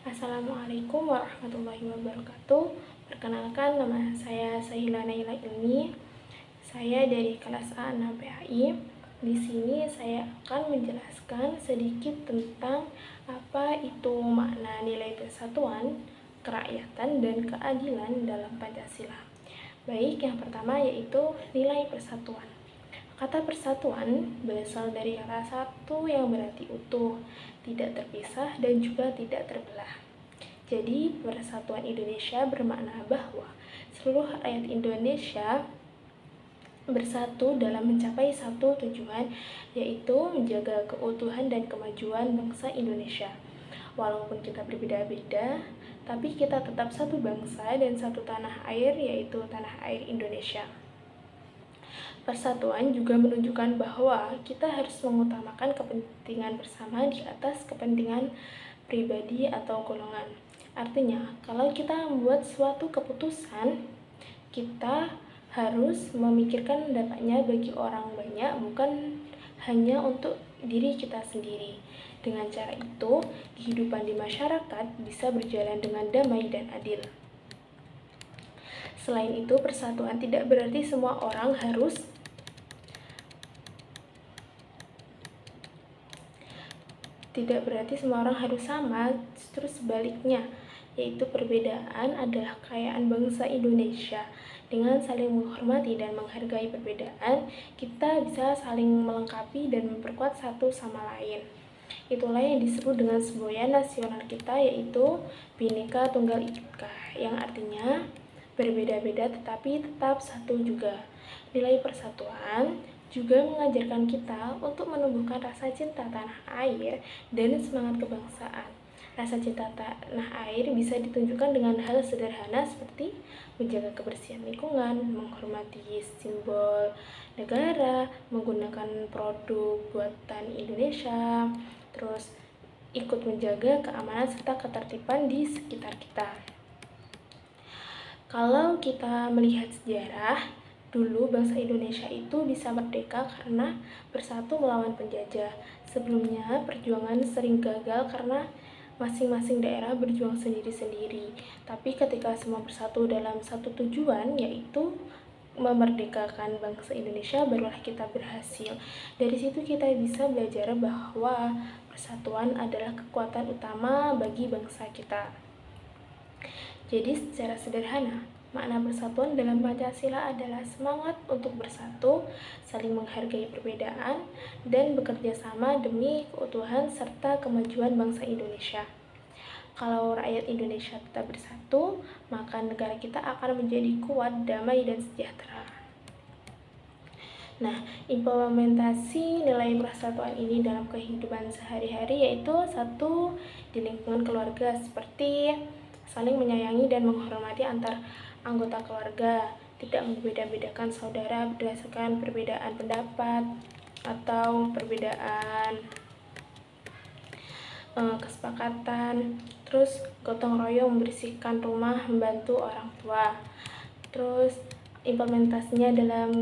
Assalamualaikum warahmatullahi wabarakatuh. Perkenalkan, nama saya Sahila Naila Ilmi. Saya dari kelas A6 PAI. Di sini saya akan menjelaskan sedikit tentang apa itu makna nilai persatuan, kerakyatan, dan keadilan dalam Pancasila. Baik, yang pertama yaitu nilai persatuan. Kata persatuan berasal dari kata satu yang berarti utuh, tidak terpisah, dan juga tidak terbelah. Jadi, persatuan Indonesia bermakna bahwa seluruh rakyat Indonesia bersatu dalam mencapai satu tujuan, yaitu menjaga keutuhan dan kemajuan bangsa Indonesia. Walaupun kita berbeda-beda, tapi kita tetap satu bangsa dan satu tanah air, yaitu tanah air Indonesia. Persatuan juga menunjukkan bahwa kita harus mengutamakan kepentingan bersama di atas kepentingan pribadi atau golongan. Artinya, kalau kita membuat suatu keputusan, kita harus memikirkan dampaknya bagi orang banyak, bukan hanya untuk diri kita sendiri. Dengan cara itu, kehidupan di masyarakat bisa berjalan dengan damai dan adil. Selain itu, persatuan tidak berarti semua orang harus sama, justru sebaliknya, yaitu perbedaan adalah kekayaan bangsa Indonesia. Dengan saling menghormati dan menghargai perbedaan, kita bisa saling melengkapi dan memperkuat satu sama lain. Itulah yang disebut dengan semboyan nasional kita, yaitu Bhinneka Tunggal Ika, yang artinya berbeda-beda tetapi tetap satu juga. Nilai persatuan juga mengajarkan kita untuk menumbuhkan rasa cinta tanah air dan semangat kebangsaan. Rasa cinta tanah air bisa ditunjukkan dengan hal sederhana seperti menjaga kebersihan lingkungan, menghormati simbol negara, menggunakan produk buatan Indonesia, terus ikut menjaga keamanan serta ketertiban di sekitar kita. Kalau kita melihat sejarah, dulu bangsa Indonesia itu bisa merdeka karena bersatu melawan penjajah. Sebelumnya, perjuangan sering gagal karena masing-masing daerah berjuang sendiri-sendiri. Tapi ketika semua bersatu dalam satu tujuan, yaitu memerdekakan bangsa Indonesia, barulah kita berhasil. Dari situ kita bisa belajar bahwa persatuan adalah kekuatan utama bagi bangsa kita. Jadi secara sederhana, makna persatuan dalam Pancasila adalah semangat untuk bersatu, saling menghargai perbedaan, dan bekerja sama demi keutuhan serta kemajuan bangsa Indonesia. Kalau rakyat Indonesia tetap bersatu, maka negara kita akan menjadi kuat, damai, dan sejahtera. Nah, implementasi nilai persatuan ini dalam kehidupan sehari-hari yaitu satu, di lingkungan keluarga, seperti saling menyayangi dan menghormati antar anggota keluarga, tidak membeda-bedakan saudara berdasarkan perbedaan pendapat atau perbedaan kesepakatan. Terus gotong royong membersihkan rumah, membantu orang tua. Terus implementasinya dalam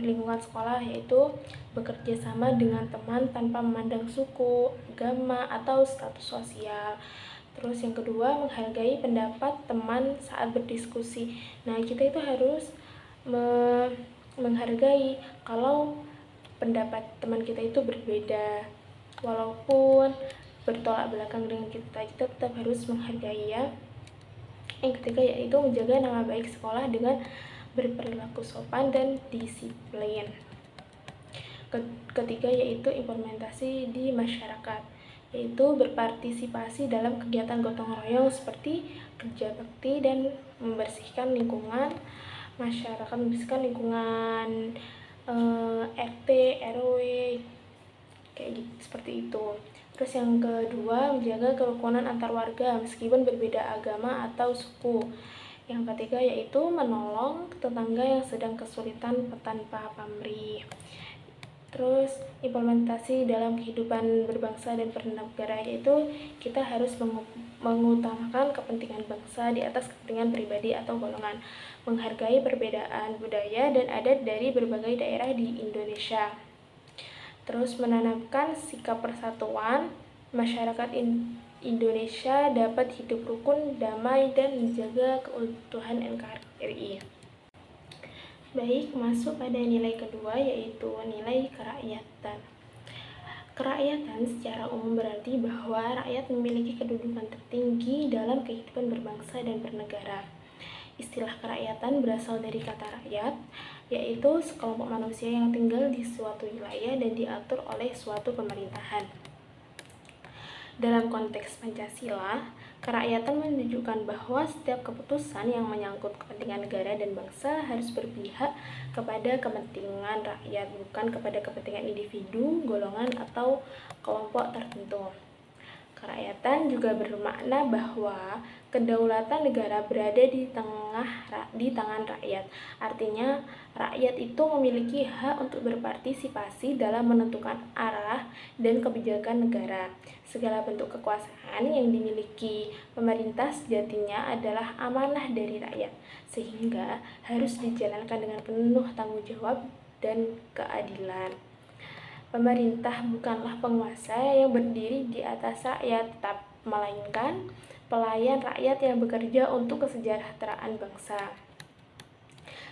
lingkungan sekolah yaitu bekerja sama dengan teman tanpa memandang suku, agama, atau status sosial. Terus yang kedua, menghargai pendapat teman saat berdiskusi. Nah, kita itu harus menghargai kalau pendapat teman kita itu berbeda. Walaupun bertolak belakang dengan kita tetap harus menghargai ya. Yang ketiga yaitu menjaga nama baik sekolah dengan berperilaku sopan dan disiplin. Ketiga yaitu implementasi di masyarakat, yaitu berpartisipasi dalam kegiatan gotong royong seperti kerja bakti dan membersihkan lingkungan masyarakat, membersihkan lingkungan RT, RW, kayak gitu, seperti itu. Terus yang kedua, menjaga kerukunan antar warga meskipun berbeda agama atau suku. Yang ketiga yaitu menolong tetangga yang sedang kesulitan tanpa pamrih. Terus implementasi dalam kehidupan berbangsa dan bernegara yaitu kita harus mengutamakan kepentingan bangsa di atas kepentingan pribadi atau golongan, menghargai perbedaan budaya dan adat dari berbagai daerah di Indonesia. Terus menanamkan sikap persatuan, masyarakat Indonesia dapat hidup rukun, damai, dan menjaga keutuhan NKRI. Baik, masuk pada nilai kedua, yaitu nilai kerakyatan. Kerakyatan secara umum berarti bahwa rakyat memiliki kedudukan tertinggi dalam kehidupan berbangsa dan bernegara. Istilah kerakyatan berasal dari kata rakyat, yaitu sekelompok manusia yang tinggal di suatu wilayah dan diatur oleh suatu pemerintahan. Dalam konteks Pancasila, kerakyatan menunjukkan bahwa setiap keputusan yang menyangkut kepentingan negara dan bangsa harus berpihak kepada kepentingan rakyat, bukan kepada kepentingan individu, golongan, atau kelompok tertentu. Kerakyatan juga bermakna bahwa kedaulatan negara berada di tangan rakyat. Artinya, rakyat itu memiliki hak untuk berpartisipasi dalam menentukan arah dan kebijakan negara. Segala bentuk kekuasaan yang dimiliki pemerintah sejatinya adalah amanah dari rakyat, sehingga harus dijalankan dengan penuh tanggung jawab dan keadilan. Pemerintah bukanlah penguasa yang berdiri di atas rakyat, melainkan pelayan rakyat yang bekerja untuk kesejahteraan bangsa.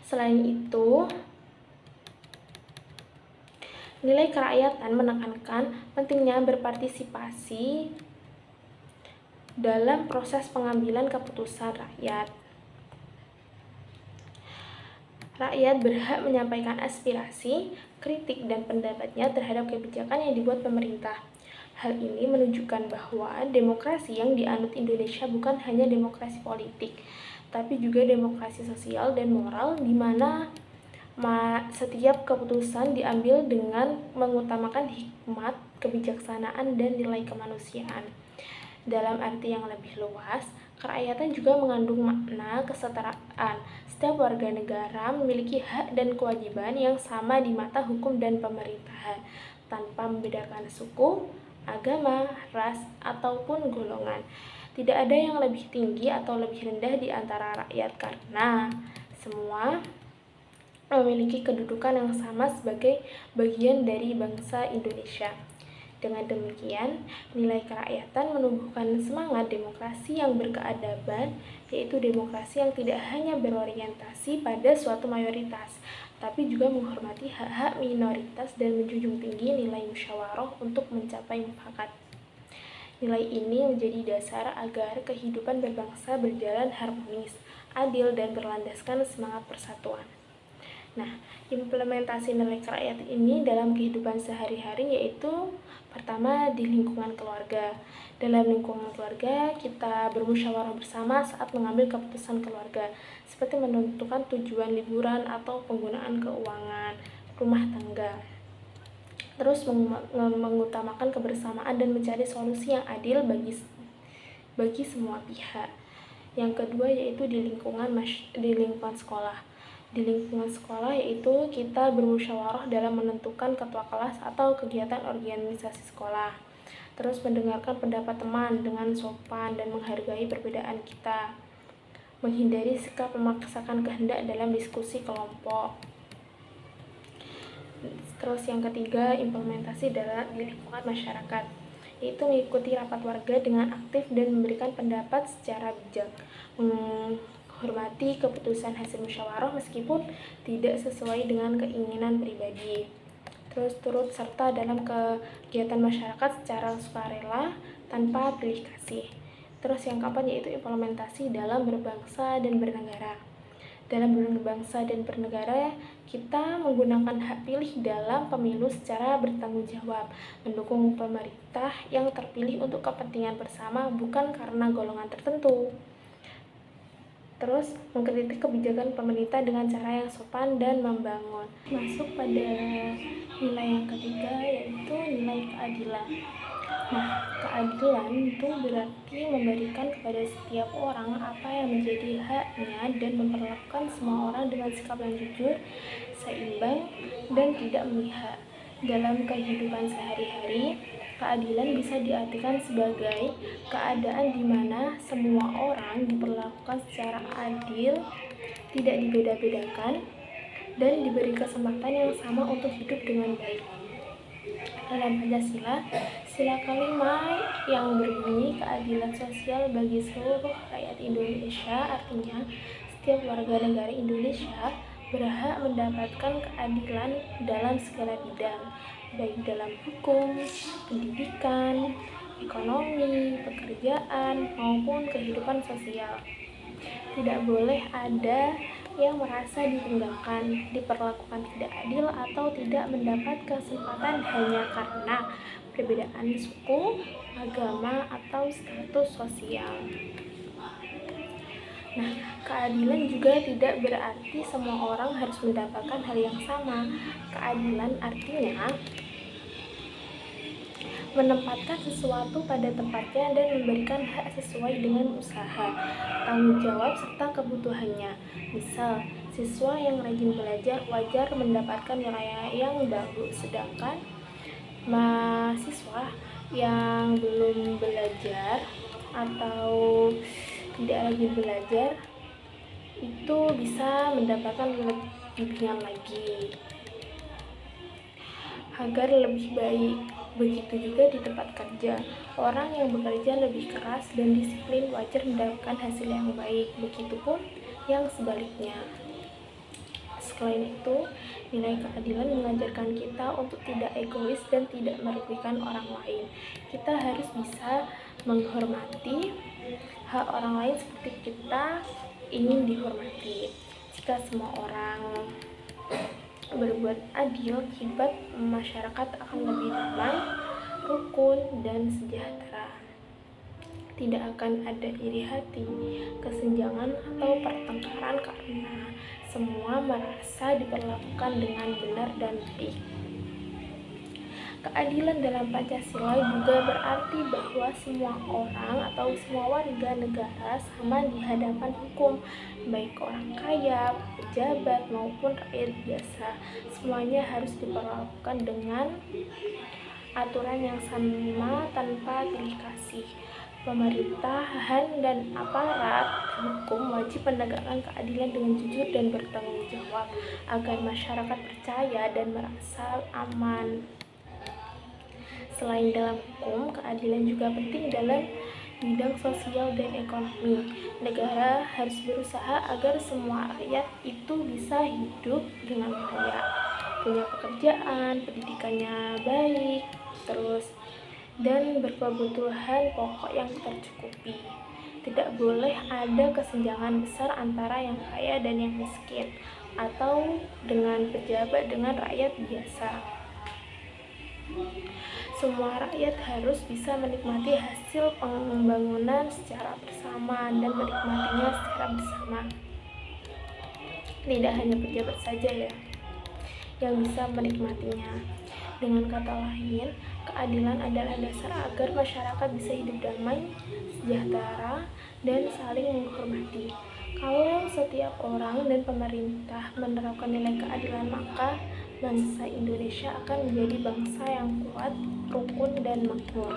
Selain itu, nilai kerakyatan menekankan pentingnya berpartisipasi dalam proses pengambilan keputusan rakyat. Rakyat berhak menyampaikan aspirasi, kritik, dan pendapatnya terhadap kebijakan yang dibuat pemerintah. Hal ini menunjukkan bahwa demokrasi yang dianut Indonesia bukan hanya demokrasi politik, tapi juga demokrasi sosial dan moral, di mana setiap keputusan diambil dengan mengutamakan hikmat, kebijaksanaan, dan nilai kemanusiaan. Dalam arti yang lebih luas, kerakyatan juga mengandung makna kesetaraan. Setiap warga negara memiliki hak dan kewajiban yang sama di mata hukum dan pemerintahan, tanpa membedakan suku, agama, ras, ataupun golongan. Tidak ada yang lebih tinggi atau lebih rendah di antara rakyat, karena semua memiliki kedudukan yang sama sebagai bagian dari bangsa Indonesia. Dengan demikian, nilai kerakyatan menumbuhkan semangat demokrasi yang berkeadaban, yaitu demokrasi yang tidak hanya berorientasi pada suatu mayoritas, tapi juga menghormati hak-hak minoritas dan menjunjung tinggi nilai musyawarah untuk mencapai mufakat. Nilai ini menjadi dasar agar kehidupan berbangsa berjalan harmonis, adil, dan berlandaskan semangat persatuan. Nah, implementasi nilai kerakyatan ini dalam kehidupan sehari-hari yaitu pertama di lingkungan keluarga. Dalam lingkungan keluarga, kita bermusyawarah bersama saat mengambil keputusan keluarga, seperti menentukan tujuan liburan atau penggunaan keuangan rumah tangga. Terus mengutamakan kebersamaan dan mencari solusi yang adil bagi semua pihak. Yang kedua yaitu di lingkungan sekolah. Di lingkungan sekolah yaitu kita bermusyawarah dalam menentukan ketua kelas atau kegiatan organisasi sekolah. Terus mendengarkan pendapat teman dengan sopan dan menghargai perbedaan kita. Menghindari sikap memaksakan kehendak dalam diskusi kelompok. Terus yang ketiga, implementasi di lingkungan masyarakat, yaitu mengikuti rapat warga dengan aktif dan memberikan pendapat secara bijak. Menghormati keputusan hasil musyawarah meskipun tidak sesuai dengan keinginan pribadi. Terus turut serta dalam kegiatan masyarakat secara sukarela tanpa pilih kasih. Terus yang keempat yaitu implementasi dalam berbangsa dan bernegara. Dalam berbangsa dan bernegara, kita menggunakan hak pilih dalam pemilu secara bertanggung jawab, mendukung pemerintah yang terpilih untuk kepentingan bersama, bukan karena golongan tertentu. Terus mengkritik kebijakan pemerintah dengan cara yang sopan dan membangun. Masuk pada nilai yang ketiga yaitu nilai keadilan. Nah, keadilan itu berarti memberikan kepada setiap orang apa yang menjadi haknya dan memperlakukan semua orang dengan sikap yang jujur, seimbang, dan tidak memihak. Dalam kehidupan sehari-hari, keadilan bisa diartikan sebagai keadaan di mana semua orang diperlakukan secara adil, tidak dibeda-bedakan, dan diberi kesempatan yang sama untuk hidup dengan baik. Dalam Pancasila, Sila kelima yang berbunyi keadilan sosial bagi seluruh rakyat Indonesia artinya setiap warga negara Indonesia berhak mendapatkan keadilan dalam segala bidang, baik dalam hukum, pendidikan, ekonomi, pekerjaan, maupun kehidupan sosial. Tidak boleh ada yang merasa ditinggalkan, diperlakukan tidak adil, atau tidak mendapat kesempatan hanya karena perbedaan suku, agama, atau status sosial. Nah, keadilan juga tidak berarti semua orang harus mendapatkan hal yang sama. Keadilan artinya menempatkan sesuatu pada tempatnya dan memberikan hak sesuai dengan usaha, tanggung jawab, serta kebutuhannya. Misal, siswa yang rajin belajar wajar mendapatkan nilai yang bagus, sedangkan mahasiswa yang belum belajar atau tidak rajin belajar itu bisa mendapatkan bimbingan lagi agar lebih baik. Begitu juga di tempat kerja, orang yang bekerja lebih keras dan disiplin wajar mendapatkan hasil yang baik, begitupun yang sebaliknya. Selain itu, nilai keadilan mengajarkan kita untuk tidak egois dan tidak merugikan orang lain. Kita harus bisa menghormati hak orang lain seperti kita ingin dihormati. Jika semua orang berbuat adil, akibat masyarakat akan lebih damai, rukun, dan sejahtera. Tidak akan ada iri hati, kesenjangan, atau pertengkaran karena semua merasa diperlakukan dengan benar dan baik. Keadilan dalam Pancasila juga berarti bahwa semua orang atau semua warga negara sama di hadapan hukum, baik orang kaya, pejabat, maupun rakyat biasa. Semuanya harus diperlakukan dengan aturan yang sama tanpa pilih kasih. Pemerintahan dan aparat hukum wajib menegakkan keadilan dengan jujur dan bertanggung jawab agar masyarakat percaya dan merasa aman. Selain dalam hukum, keadilan juga penting dalam bidang sosial dan ekonomi. Negara harus berusaha agar semua rakyat itu bisa hidup dengan layak, punya pekerjaan, pendidikannya baik, dan berkebutuhan pokok yang tercukupi. Tidak boleh ada kesenjangan besar antara yang kaya dan yang miskin, atau dengan pejabat dengan rakyat biasa. Semua rakyat harus bisa menikmati hasil pembangunan secara bersama dan menikmatinya secara bersama. Tidak hanya pejabat saja ya yang bisa menikmatinya. Dengan kata lain, keadilan adalah dasar agar masyarakat bisa hidup damai, sejahtera, dan saling menghormati. Kalau setiap orang dan pemerintah menerapkan nilai keadilan, maka bangsa Indonesia akan menjadi bangsa yang kuat, rukun, dan makmur.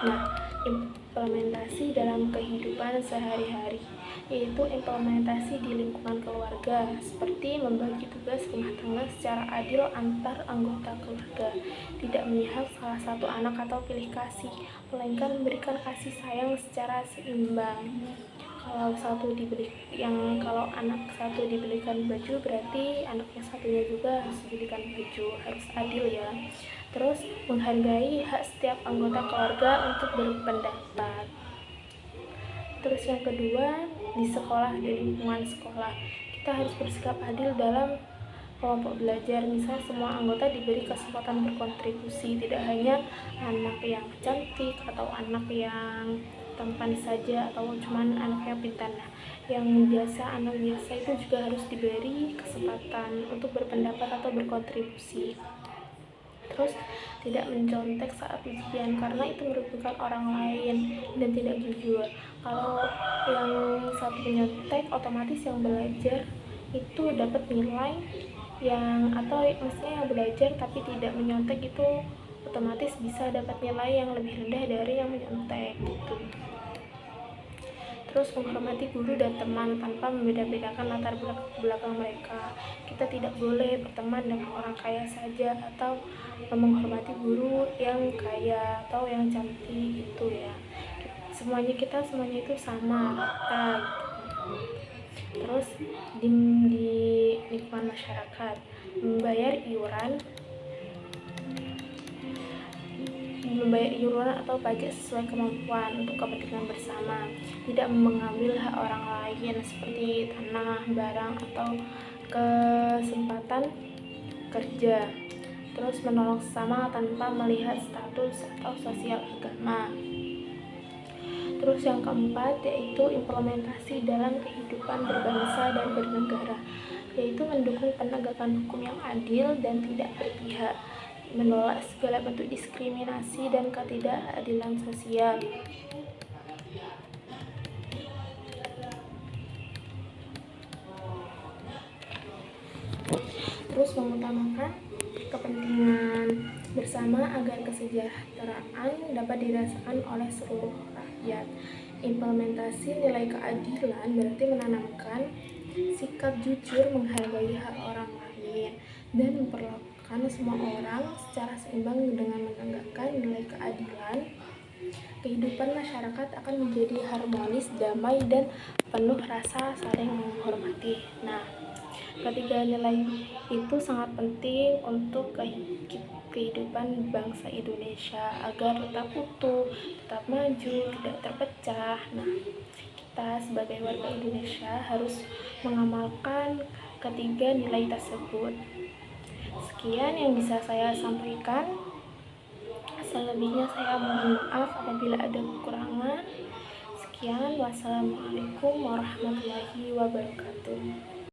Nah, implementasi dalam kehidupan sehari-hari, yaitu implementasi di lingkungan keluarga, seperti membagi tugas rumah tangga secara adil antar anggota keluarga, tidak memihak salah satu anak atau pilih kasih, melainkan memberikan kasih sayang secara seimbang. Kalau anak satu dibelikan baju, berarti anak yang satunya juga harus dibelikan baju, harus adil ya. Terus menghargai hak setiap anggota keluarga untuk berpendapat. Terus yang kedua, di sekolah, di lingkungan sekolah, kita harus bersikap adil dalam kelompok belajar. Misal semua anggota diberi kesempatan berkontribusi, tidak hanya anak yang cantik atau anak yang tampan saja atau cuman anak yang pintar. Nah, anak biasa itu juga harus diberi kesempatan untuk berpendapat atau berkontribusi. Terus tidak mencontek saat ujian karena itu merugikan orang lain dan tidak jujur. Kalau yang satu menyontek, otomatis yang belajar itu dapat nilai maksudnya yang belajar tapi tidak menyontek itu otomatis bisa dapat nilai yang lebih rendah dari yang menyontek gitu. Terus menghormati guru dan teman tanpa membeda-bedakan latar belakang mereka. Kita tidak boleh berteman dengan orang kaya saja atau menghormati guru yang kaya atau yang cantik gitu ya. Semuanya itu sama rata gitu. Terus di lingkungan masyarakat, membayar iuran atau pajak sesuai kemampuan untuk kepentingan bersama, tidak mengambil hak orang lain seperti tanah, barang, atau kesempatan kerja. Terus menolong sesama tanpa melihat status atau sosial agama. Terus yang keempat yaitu implementasi dalam kehidupan berbangsa dan bernegara, yaitu mendukung penegakan hukum yang adil dan tidak berpihak, menolak segala bentuk diskriminasi dan ketidakadilan sosial. Terus mengutamakan kepentingan bersama agar kesejahteraan dapat dirasakan oleh seluruh rakyat. Implementasi nilai keadilan berarti menanamkan sikap jujur, menghargai hak orang lain, dan memperlakukan semua orang secara seimbang. Dengan menegakkan nilai keadilan, kehidupan masyarakat akan menjadi harmonis, damai, dan penuh rasa saling menghormati. Nah, ketiga nilai itu sangat penting untuk kehidupan bangsa Indonesia agar tetap utuh, tetap maju, tidak terpecah. Nah, kita sebagai warga Indonesia harus mengamalkan ketiga nilai tersebut. Sekian yang bisa saya sampaikan. Selebihnya saya mohon maaf apabila ada kekurangan. Sekian, wassalamualaikum warahmatullahi wabarakatuh.